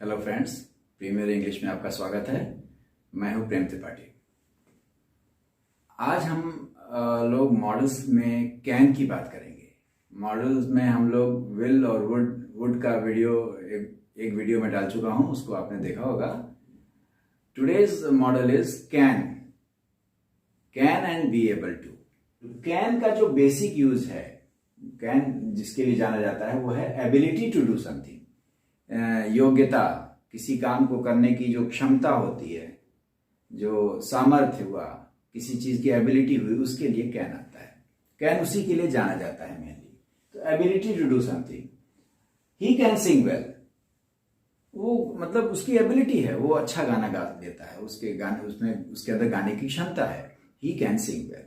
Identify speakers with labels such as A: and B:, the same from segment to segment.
A: Hello friends, premiere English में आपका स्वागत है। मैं हूं प्रेम त्रिपाठी। आज हम लोग मॉडल्स में कैन की बात करेंगे। मॉडल्स में हम लोग विल और वुड का वीडियो एक वीडियो में डाल चुका हूं, उसको आपने देखा होगा। Today's model is can and be able to. Can का जो बेसिक यूज है, कैन जिसके लिए जाना जाता है वो है एबिलिटी टू डू समथिंग। योग्यता, किसी काम को करने की जो क्षमता होती है, जो सामर्थ्य हुआ, किसी चीज की एबिलिटी हुई, उसके लिए कैन आता है। कैन उसी के लिए जाना जाता है मेनली। तो ability to do something. He can sing well, वो मतलब उसकी एबिलिटी है, वो अच्छा गाना गा देता है, उसके गाने उसमें उसके अंदर गाने की क्षमता है। ही कैन सिंग वेल।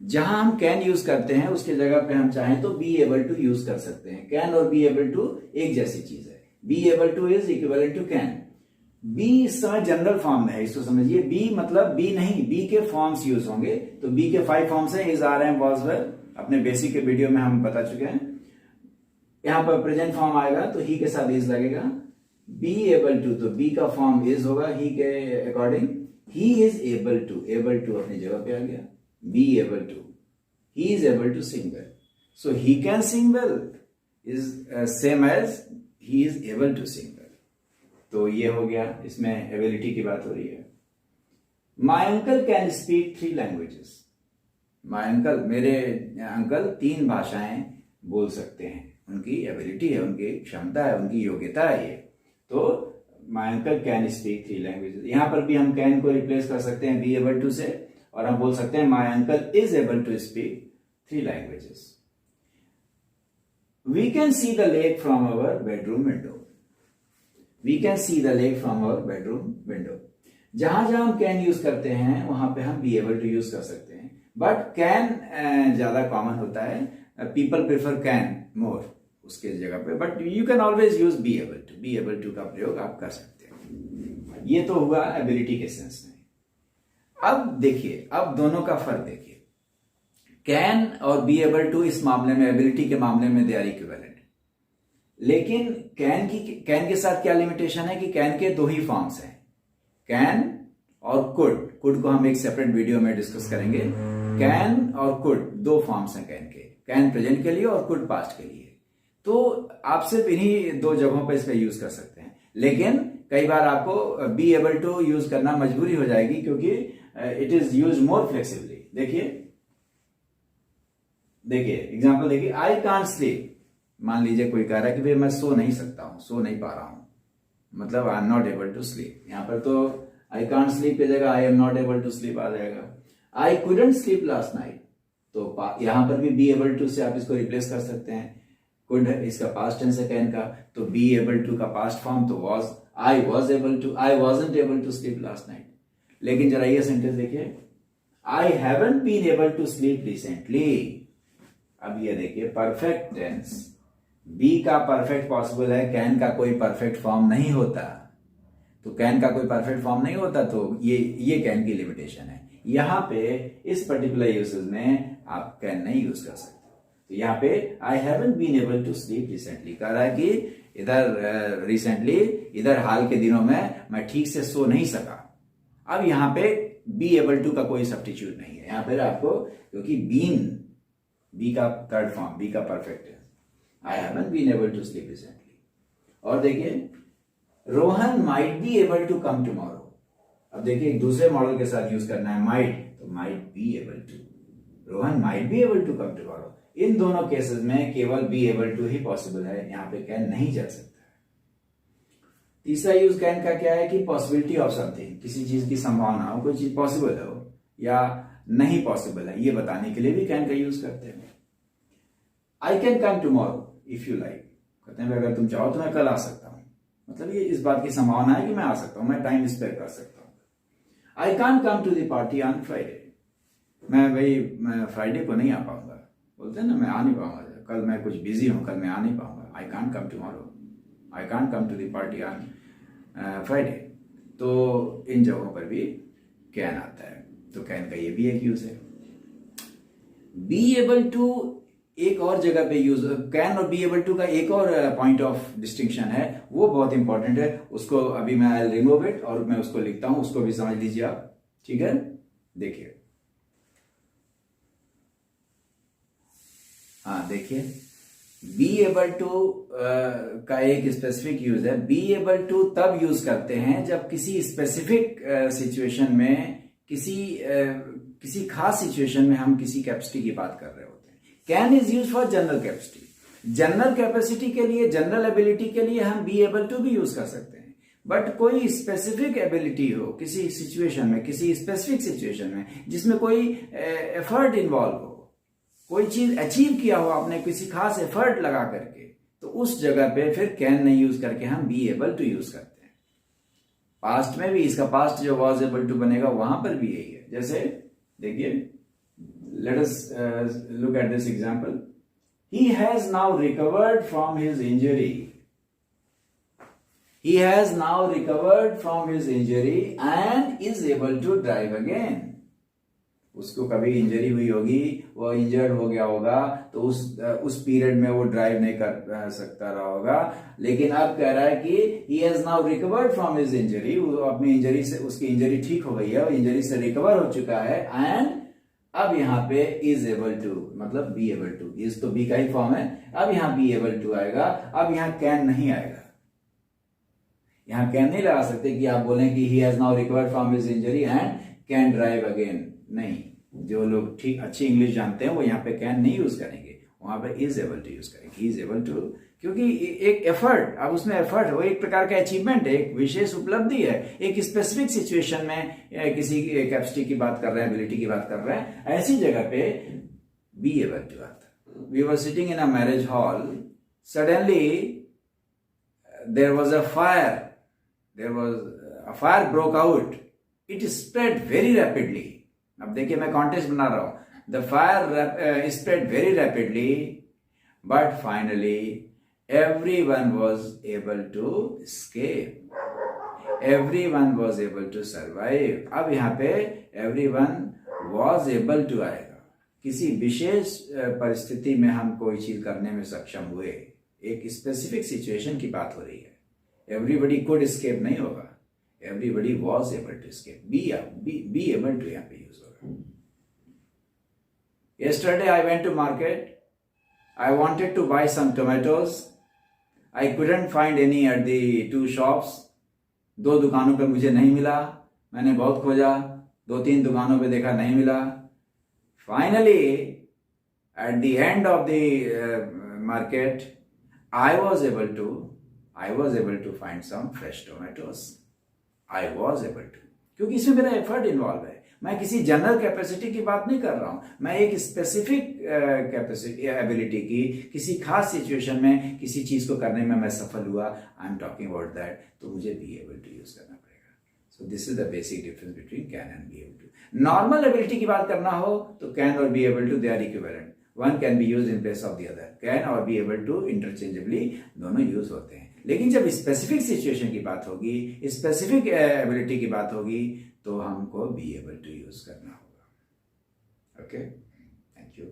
A: जहां हम कैन यूज करते हैं उसके जगह पे हम चाहें तो बी एबल टू यूज कर सकते हैं। कैन और बी एबल टू एक जैसी चीज है। Be able to is equivalent to can. Be इस समय जनरल फॉर्म में है, इसको समझिए। बी मतलब बी नहीं, बी के फॉर्म्स यूज होंगे। तो बी के 5 फॉर्म्स हैं, is, are, am, was, were. अपने बेसिक के वीडियो में हम बता चुके हैं। यहां पर प्रेजेंट फॉर्म आएगा तो ही के साथ इज लगेगा। बी एबल टू, तो बी का फॉर्म इज होगा ही के according. He is able to, able to अपनी जगह पे आ गया। Be able to, he is able to sing well. So he can sing well is same as he is able to sing well. तो ये हो गया, इसमें एबिलिटी की बात हो रही है। My uncle can speak 3 languages. My uncle, मेरे अंकल 3 भाषाएं बोल सकते हैं। उनकी एबिलिटी है, उनकी क्षमता है, उनकी योग्यता है ये। तो my uncle can speak 3 languages. यहां पर भी हम कैन को रिप्लेस कर सकते हैं बी एबल टू से, और हम बोल सकते हैं my uncle is able to speak 3 languages. We can see the lake from our bedroom window. We can see the lake from our bedroom window. जहां जहां हम कैन यूज करते हैं वहां पे हम बी एबल टू यूज कर सकते हैं, बट कैन ज्यादा कॉमन होता है। पीपल प्रेफर कैन मोर उसके जगह पे, but you can always use be able to. Be able to का प्रयोग आप कर सकते हैं। ये तो हुआ एबिलिटी के सेंस में। अब देखिए, अब दोनों का फर्क देखिए। कैन और बी एबल टू इस मामले में, एबिलिटी के मामले में दे आर इक्विवेलेंट। लेकिन कैन के साथ क्या लिमिटेशन है कि कैन के 2 ही फॉर्म्स हैं, कैन और कुड को हम एक सेपरेट वीडियो में डिस्कस करेंगे। कैन और कुड 2 फॉर्म्स हैं कैन के, कैन प्रेजेंट के लिए और कुड पास्ट के लिए। तो आप सिर्फ इन्हीं 2 जगहों पर इसका यूज कर सकते हैं। लेकिन कई बार आपको बी एबल टू यूज करना मजबूरी हो जाएगी, क्योंकि it is use more flexibly. देखिए एग्जाम्पल देखिए। आई कांट स्लीप। मान लीजिए कोई कह रहा है कि भाई मैं सो नहीं सकता हूं, सो नहीं पा रहा हूं, मतलब I am not able to sleep. यहां पर तो आई कांट स्लीप की जगह I am not able to sleep आ जाएगा। I couldn't sleep last night, तो यहां पर भी बी एबल टू से आप इसको रिप्लेस कर सकते हैं। कुड इसका पास्ट टेंस है कैन का, तो बी एबल टू का पास्ट फॉर्म तो was. I was able to, I wasn't able to sleep last night. लेकिन जरा ये सेंटेंस देखिए, I haven't been able to sleep recently. अब ये देखिए परफेक्ट टेंस, बी का परफेक्ट पॉसिबल है, कैन का कोई परफेक्ट फॉर्म नहीं होता। तो कैन का कोई परफेक्ट फॉर्म नहीं होता, तो ये कैन की लिमिटेशन है। यहां पे इस पर्टिकुलर यूसेज में आप कैन नहीं यूज कर सकते। तो यहां पे I haven't been able to sleep recently कह रहा है कि इधर रिसेंटली, इधर हाल के दिनों में मैं ठीक से सो नहीं सका। अब यहां पे बी एबल टू का कोई सब्स्टिट्यूट नहीं है यहां पर आपको, क्योंकि बी का 3rd फॉर्म, बी का परफेक्ट है। I haven't been able to sleep recently. और देखिए, Rohan might be able to come tomorrow. अब देखिए एक दूसरे मॉडल के साथ यूज करना है might, तो might be able to. Rohan might be able to come tomorrow. इन दोनों केसेस में केवल be able to he possible है, यहां पे कैन नहीं चल सकता। तीसरा यूज कैन का क्या है कि पॉसिबिलिटी ऑफ समथिंग, किसी चीज की संभावना हो, कोई चीज पॉसिबल हो या नहीं पॉसिबल है, ये बताने के लिए भी कैन का यूज करते हैं। I can come tomorrow if you like, कहते हैं अगर तुम चाहो तो मैं कल आ सकता हूं। मतलब ये इस बात की संभावना है कि मैं आ सकता हूं, मैं टाइम स्पेयर कर सकता हूं। I can't come to the party on Friday. मैं फ्राइडे को नहीं आ पाऊंगा, बोलते हैं ना, मैं आ नहीं पाऊंगा, कल मैं कुछ बिजी हूं, कल मैं आ नहीं पाऊंगा। I can't come tomorrow, I can't come to the party on Friday. तो इन जगहों पर भी कैन आता है, तो कैन का ये भी एक यूज है। बी एबल टू एक और जगह पे यूज, कैन और बी एबल टू का एक और पॉइंट ऑफ डिस्टिंक्शन है, वो बहुत इंपॉर्टेंट है। उसको अभी मैं आई रिमूव इट और मैं उसको लिखता हूं, उसको भी समझ लीजिए आप, ठीक है। देखिए, हाँ देखिए, बी एबल टू का एक स्पेसिफिक यूज है। बी एबल टू तब यूज करते हैं जब किसी स्पेसिफिक सिचुएशन में, किसी खास सिचुएशन में हम किसी कैपेसिटी की बात कर रहे होते हैं। Can is use for general capacity, general capacity के लिए, जनरल एबिलिटी के लिए हम बी एबल टू भी यूज कर सकते हैं। बट कोई स्पेसिफिक एबिलिटी हो किसी सिचुएशन में, किसी स्पेसिफिक सिचुएशन में जिसमें कोई एफर्ट इन्वॉल्व हो, कोई चीज अचीव किया हो आपने किसी खास एफर्ट लगा करके, तो उस जगह पे फिर कैन नहीं यूज करके हम बी एबल टू यूज करते हैं। पास्ट में भी इसका पास्ट जो वॉज एबल टू बनेगा वहां पर भी यही है। जैसे देखिए, let us look at this example. He has now recovered from his injury, he has now recovered from his injury and is able to drive again। उसको कभी इंजरी हुई होगी, वो इंजर्ड हो गया होगा, तो उस पीरियड में वो ड्राइव नहीं कर सकता रहा होगा, लेकिन अब कह रहा है कि he has now recovered from his injury, वो अपनी इंजरी से, उसकी इंजरी ठीक हो गई है, वो इंजरी से रिकवर हो चुका है, एंड अब यहाँ पे is able to, मतलब be able to, is तो be का ही फॉर्म है, अब यहाँ be able to आएगा। अब यहाँ can नहीं आएगा, यहाँ कैन नहीं लगा सकते कि आप बोलें कि he has now recovered from his injury and can drive again। नहीं, जो लोग ठीक अच्छी इंग्लिश जानते हैं वो यहाँ पे कैन नहीं यूज करेंगे, वहां पे is able to यूज करेंगे। he is able to, क्योंकि एक एफर्ट, अब उसमें एफर्ट हो, एक प्रकार का अचीवमेंट है, एक विशेष उपलब्धि है, एक स्पेसिफिक सिचुएशन में किसी कैपेसिटी की बात कर रहे हैं, एबिलिटी की बात कर रहे हैं, ऐसी जगह पे be able to आता। We were sitting in a marriage hall, suddenly there was a fire broke out, it spread very rapidly। अब देखिए, मैं कॉन्टेक्स्ट बना रहा हूं। The fire spread very rapidly, but finally everyone was able to escape, everyone was able to survive। अब यहाँ पे everyone was able to आएगा, किसी विशेष परिस्थिति में हम कोई चीज करने में सक्षम हुए, एक स्पेसिफिक सिचुएशन की बात हो रही है। एवरीबडी कुड एस्केप नहीं होगा, everybody was able to escape, be able to यहाँ पे यूज होगा। Yesterday I went to market, I wanted to buy some tomatoes, I couldn't find any at the 2 shops। 2 दुकानों पे मुझे नहीं मिला, मैंने बहुत खोजा, 2-3 दुकानों पे देखा, नहीं मिला। Finally at the end of the market I was able to find some fresh tomatoes। I was able to, क्योंकि इसमें मेरा एफर्ट इन्वॉल्व है। मैं किसी जनरल कैपेसिटी की बात नहीं कर रहा हूं, मैं एक स्पेसिफिक कैपेसिटी, एबिलिटी की, किसी खास सिचुएशन में किसी चीज को करने में मैं सफल हुआ। I am talking about that, तो मुझे बी एबल टू यूज करना पड़ेगा। So this is the basic difference between can and be able to. Normal ability की बात करना हो तो कैन और be able to they are equivalent, one can be use in place of the other. Can और be able to interchangeably दोनों use होते हैं, लेकिन जब स्पेसिफिक सिचुएशन की बात होगी, स्पेसिफिक एबिलिटी की बात होगी, तो हमको बी एबल टू यूज करना होगा। Okay, thank you.